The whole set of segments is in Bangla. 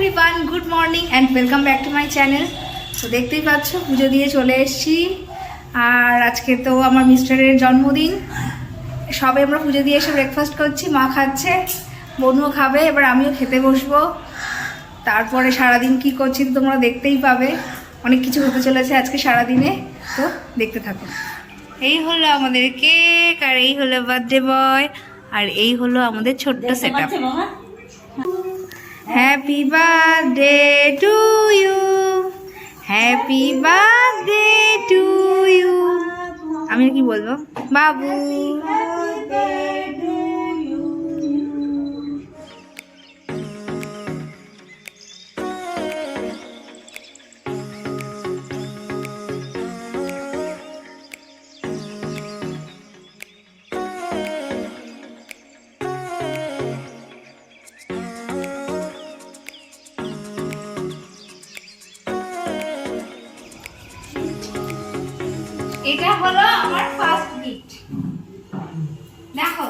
Everyone, good morning and welcome back to my channel. তো দেখতেই পাচ্ছ পুজো দিয়ে চলে এসেছি। আর আজকে তো আমার মিস্টারের জন্মদিন। সবে আমরা পুজো দিয়ে এসে ব্রেকফাস্ট করছি, মা খাচ্ছে, বনুও খাবে, এবার আমিও খেতে বসবো। তারপরে সারাদিন কি করছি তোমরা দেখতেই পাবে, অনেক কিছু হতে চলেছে আজকে সারাদিনে, তো দেখতে থাকো। এই হলো আমাদের কেক, আর এই হলো বার্থডে বয়, আর এই হলো আমাদের ছোট্ট setup. Happy birthday to you, happy birthday to you. আমি কি বলবো বাবু? এটা হলো আমার ফার্স্ট গিফট, দেখো।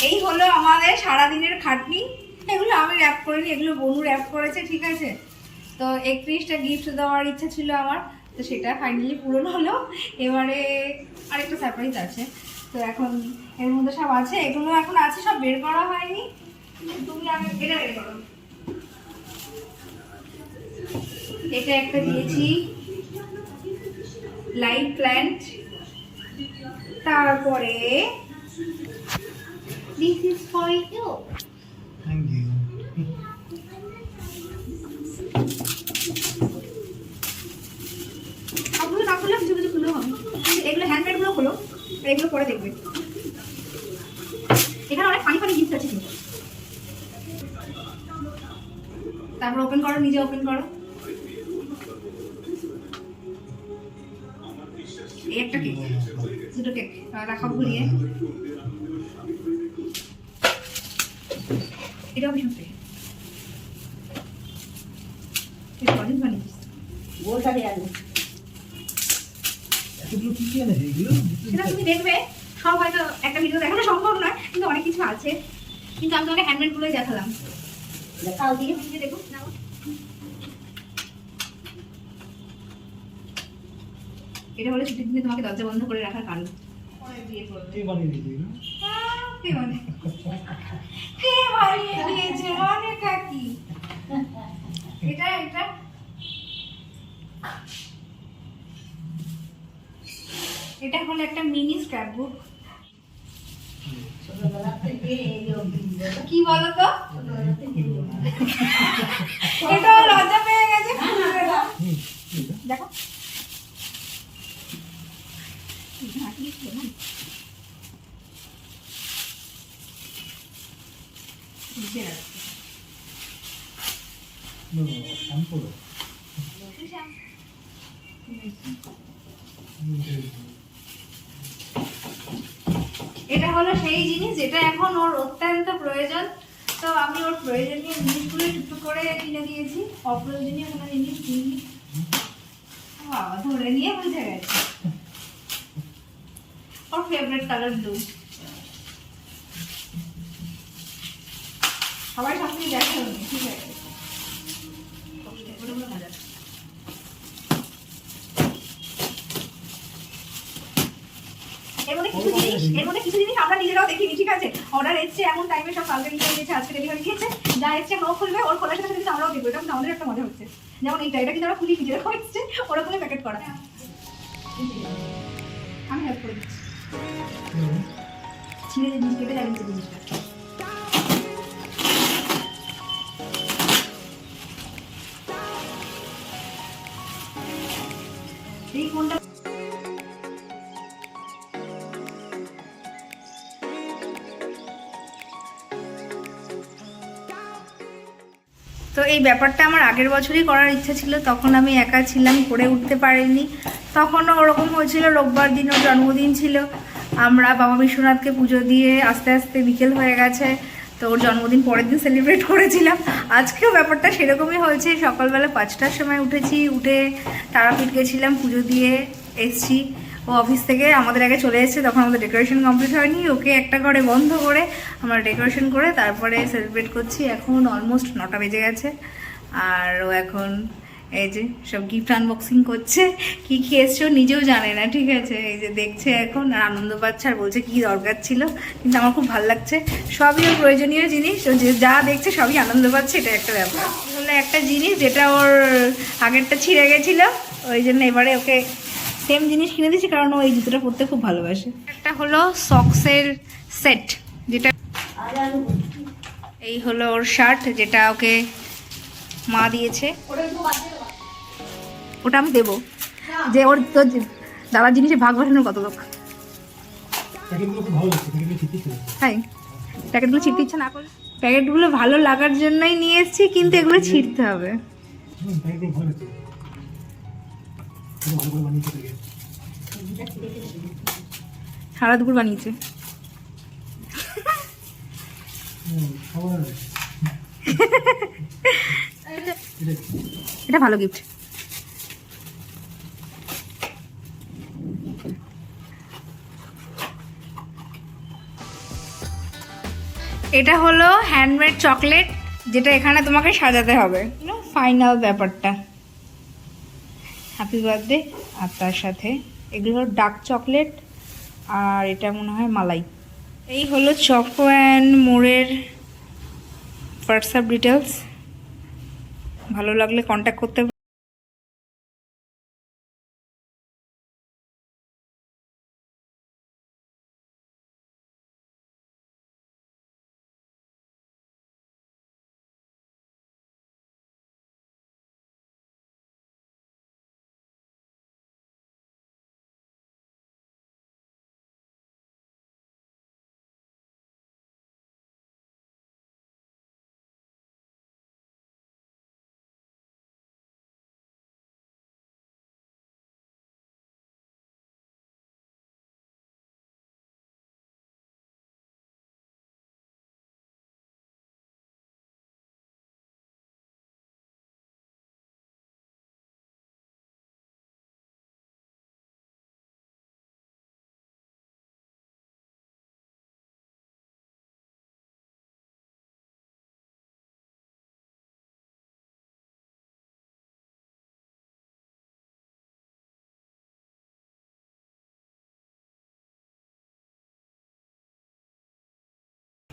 এই হলো আমাদের সারাদিনের খাটনি। এগুলো আমি র্যাপ করিনি, এগুলো বনু র্যাপ করেছে, ঠিক আছে। তো 31টা গিফট দেওয়ার ইচ্ছা ছিল আমার, তো সেটা ফাইনালি পূরণ হলো। এবারে আরেকটা সারপ্রাইজ আছে, তো এখন এর মধ্যে সব আছে, এগুলো এখন আছে, সব বের করা হয়নি। তুমি আগে এটা বের করো। এটা একটা দিয়েছি লাইট প্ল্যান্ট, তারপরে this is for you. Thank you. সবগুলো না খুলে কিছু কিছু খুলো হবে, এগুলো হ্যান্ডমেড গুলো খুলো, এগুলো পরে দেখবে। এখানে অনেক ফানি ফানি গিফট আছে কিন্তু। তারপর ওপেন করো, নিজে ওপেন করো। এই একটা কেক, দুটো কেক রাখা ঘুরিয়ে, এটাও ভীষণ ফ্রেশ। এটা অনেক বানিয়েছিস, গোলটা দিয়ে আনবো। এগুলো কি এনেছে? এগুলো সেটা তুমি দেখবে, সব হয়তো একটা ভিডিও দেখানো সম্ভব নয়, কিন্তু অনেক কিছু আছে। কিন্তু আমি তোমাকে হ্যান্ডমেড গুলোই দেখালাম। দেখাও দিয়ে দেখো। এটা হলো ছুটির দিনে তোমাকে দরজা বন্ধ করে রাখার কারণ। কে বানিয়ে দিয়েছে এগুলো? কে বানিয়ে দিয়েছে মানে কাকি? এটা এটা এটা হলো একটা মিনি স্ক্র্যাপ বুক। কি বলো তো, এটা লজ্জা পেয়ে গেছে। দেখো এটা হলো সেই জিনিস যেটা এখন ওর অত্যন্ত প্রয়োজন। তো আমি ওর প্রয়োজনীয় জিনিসগুলো একটু করে কিনে দিয়েছি, অপ্রয়োজনীয় কোনো জিনিস কিনি। বাবা ধরে নিয়ে বুঝে গেছে। ওর ফেভারিট কালার ব্লু। সবাই সব কিছু দেখা হয়নি, ঠিক আছে। এর মধ্যে কিছু জিনিস আমরা নিজেরাও দেখিনি, ঠিক আছে। অর্ডার এসছে এমন টাইমে, সব কালকে নিয়ে গেছে, আজকে ডেলিভারি দিয়েছে। যা এসছে ও খুলবে, ওর খোলার সাথে সাথে আমরাও দেখবো। এটা কিন্তু আমাদের একটা মজা হচ্ছে। যেমন এটা কিন্তু আমরা খুলি নিজেরাও এসছে, ওরকমই প্যাকেট করা। আমি হেল্প করে দিচ্ছি, ছিঁড়ে জিনিস কেটে যাবে জিনিসটা। এই কোনটা তো এই ব্যাপারটা আমার আগের বছরই করার ইচ্ছা ছিল, তখন আমি একা ছিলাম, করে উঠতে পারিনি। তখনও ওরকম হয়েছিল, রোববার দিন ওর জন্মদিন ছিল। আমরা বাবা বিশ্বনাথকে পুজো দিয়ে আস্তে আস্তে বিকেল হয়ে গেছে, তো ওর জন্মদিন পরের দিন সেলিব্রেট করেছিলাম। আজকেও ব্যাপারটা সেরকমই হয়েছে। সকালবেলা 5টার সময় উঠেছি, উঠে তারাপীঠ গেছিলাম, পুজো দিয়ে এসছি। ও অফিস থেকে আমাদের আগে চলে এসেছে, তখন আমাদের ডেকোরেশন কমপ্লিট হয়নি। ওকে একটা ঘরে বন্ধ করে আমরা ডেকোরেশন করে তারপরে সেলিব্রেট করছি। এখন অলমোস্ট 9টা বেজে গেছে, আর ও এখন এই যে সব গিফট আনবক্সিং করছে। কি কি এসছে ও নিজেও জানে না, ঠিক আছে? এই যে দেখছে এখন আর আনন্দ পাচ্ছে, আর বলছে কি দরকার ছিল, কিন্তু আমার খুব ভালো লাগছে। সবই ওর প্রয়োজনীয় জিনিস, ও যে যা দেখছে সবই আনন্দ পাচ্ছে, এটা একটা ব্যাপার। হলো একটা জিনিস যেটা ওর আগেরটা ছিঁড়ে গেছিলো, ওই জন্য এবারে ওকে সেম জিনিস কিনে দিয়েছি, কারণ ও এই জুতোটা পরতে খুব ভালোবাসে। একটা হলো সক্সের সেট, যেটা এই হলো ওর শার্ট, যেটা ওকে মা দিয়েছে। ওটা আমি দেবো, যে ওর তো দাদার জিনিসে ভাগ বসানোর কত লোক। তাই প্যাকেটগুলো ছিঁড়তে ইচ্ছা না করলে, প্যাকেটগুলো ভালো লাগার জন্যই নিয়ে এসেছি, কিন্তু এগুলো ছিঁড়তে হবে। সারা দুপুর বানিয়েছে। এটা ভালো গিফট। এটা হলো হ্যান্ডমেড চকলেট, যেটা এখানে তোমাকে সাজাতে হবে। ফাইনাল ব্যাপারটা হ্যাপি বার্থডে, আর তার সাথে এগুলো ডার্ক চকলেট, আর এটা মনে হয় মালাই। এই হলো চকো অ্যান্ড মোরের হোয়াটসঅ্যাপ ডিটেলস, ভালো লাগলে কন্ট্যাক্ট করতে।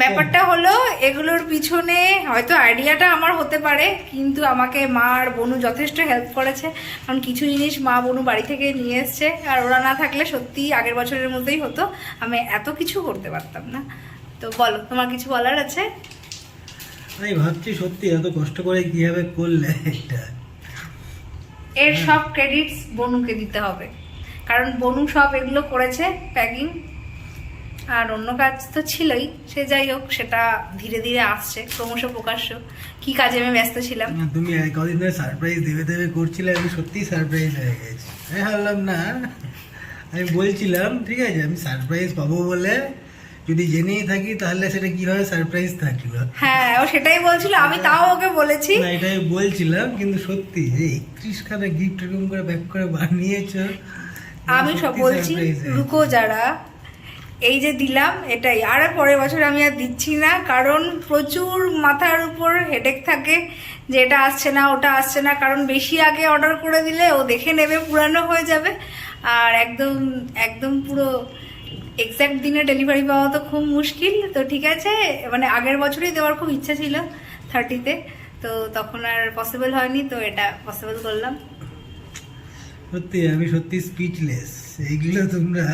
ব্যাপারটা হলো এগুলোর পিছনে হয়তো আইডিয়াটা আমার হতে পারে, কিন্তু আমাকে মা আর বনু যথেষ্ট হেল্প করেছে, কারণ কিছু জিনিস মা বনু বাড়ি থেকে নিয়ে এসছে, আর ওরা না থাকলে সত্যি আগের বছরের মধ্যেই হতো, আমি এত কিছু করতে পারতাম না। তো বলো, তোমার কিছু বলার আছে? আমি ভাবছি সত্যি এত কষ্ট করে কিভাবে করলে এটা। এর সব ক্রেডিটস বনুকে দিতে হবে, কারণ বনু সব এগুলো করেছে প্যাকিং, আর অন্য কাজ তো ছিলই, সে যাই হোক সেটা ধীরে ধীরে আসছে, ক্রমশ প্রকাশ্য। কি কাজে আমি ব্যস্ত ছিলাম। তুমি কদিন ধরে সারপ্রাইজ দেবে দেবে করছিলে, আমি সত্যিই সারপ্রাইজ হয়ে গেছি। আমি ভাবলাম না, আমি বলছিলাম ঠিক আছে আমি সারপ্রাইজ পাবো বলে, যদি জেনেই থাকি তাহলে সেটা কিভাবে সারপ্রাইজ থাকলো। হ্যাঁ, ও সেটাই বলছিল, আমি তাও ওকে বলেছি। না এটাই বলছিলাম, কিন্তু সত্যি যে 31 খানা গিফট এরকম করে ব্যাক করে বানিয়েছো, আমি সব বলছি রুকো যারা, এই যে দিলাম এটাই, আর পরের বছর আমি আর দিচ্ছি না, কারণ প্রচুর মাথার উপর হেডেক থাকে যে এটা আসছে না ওটা আসছে না, কারণ বেশি আগে অর্ডার করে দিলে ও দেখে নেবে পুরানো হয়ে যাবে, আর একদম একদম পুরো এক্স্যাক্ট দিনে ডেলিভারি পাওয়া তো খুব মুশকিল। তো ঠিক আছে, মানে আগের বছরই দেওয়ার খুব ইচ্ছা ছিল 30-তে, তো তখন আর পসিবল হয়নি, তো এটা পসিবল করলাম। সত্যি আমি সত্যি স্পিচলেস। এইগুলো তোমরা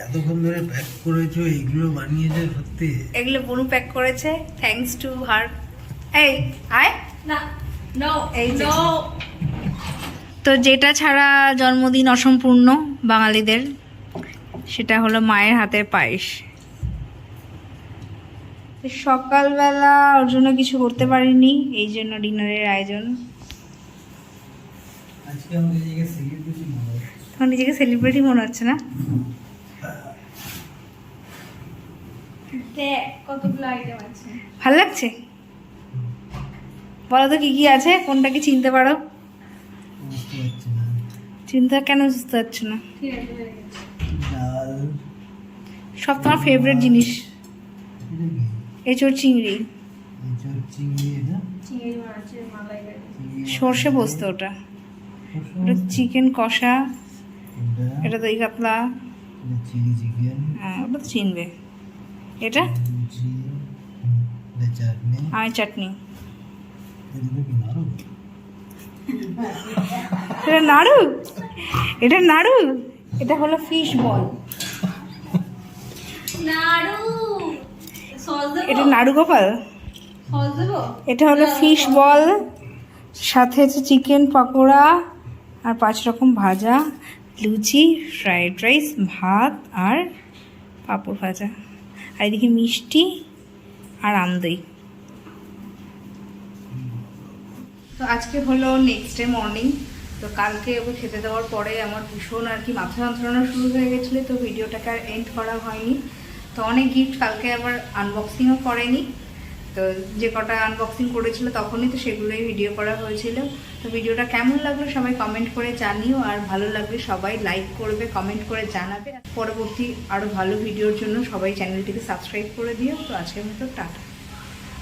এতক্ষণ ধরে প্যাক করেছো, এইগুলো বানিয়েছো, সত্যি এগুলো বনু প্যাক করেছে, থ্যাঙ্কস টু হার। এই আয় না, নো এই যে। তো যেটা ছাড়া জন্মদিন অসম্পূর্ণ বাঙালিদের, সেটা হলো মায়ের হাতের পায়েস। সকালবেলা ওর জন্য কিছু করতে পারিনি, এই জন্য ডিনারের আয়োজন। আজকে আমাদের জায়গায় সেলিব্রেশন হবে। তোমার নিজেকে সেলিব্রিটি মনে হচ্ছে না? কতগুলো আইটেম আছে, ভালো লাগছে। বলো তো কি কি আছে, কোনটা কি চিনতে পারো? বুঝতে পারছি না। চিন্তা কেন বুঝতে পারছো না? ডাল, সব তোমার ফেভারিট জিনিস। এটা কি? এঁচড় চিংড়ি, এঁচড় চিংড়ি, এটা চিংড়ি মাছের মালাইকারি। চিংড়ি সর্ষে মাছ, পোস্ত ওটা, সর্ষে ওটা পোস্ত, চিকেন কষা, এটা এটা দই কাতলা, এটা চিলি চিকেন, হ্যাঁ ওটা তো চিনবে। এটা লুচি, এটা চাটনি, আমের চাটনি। এগুলো কি নাড়ু? এটা নাড়ু, এটা নাড়ু, এটা হলো ফিশ বল। নাড়ু সস দেবো? এটা নাড়ু গোপাল। সস দেবো? এটা হলো ফিশ বল, সাথে হচ্ছে চিকেন পকোড়া আর 5 রকম ভাজা, লুচি, ফ্রাইড রাইস, ভাত আর পাঁপড় ভাজা, আর এদিকে মিষ্টি আর আমদই। তো আজকে হলো নেক্সট ডে মর্নিং। তো কালকে ওকে খেতে দেওয়ার পরে আমার ভীষণ আর কি মাথা যন্ত্রণা শুরু হয়ে গেছিলো, তো ভিডিওটাকে আর এন্ড করা হয়নি। তো অনেক গিফট কালকে আবার আনবক্সিংও করেনি, তো যে কটা আনবক্সিং করেছিল তখনই তো সেগুলোই ভিডিও করা হয়েছিল। তো ভিডিওটা কেমন লাগলো সবাই কমেন্ট করে জানিও, আর ভালো লাগলে সবাই লাইক করবে, কমেন্ট করে জানাবে। পরবর্তী আরও ভালো ভিডিওর জন্য সবাই চ্যানেলটিকে সাবস্ক্রাইব করে দিও। তো আজকের মতো টাটা।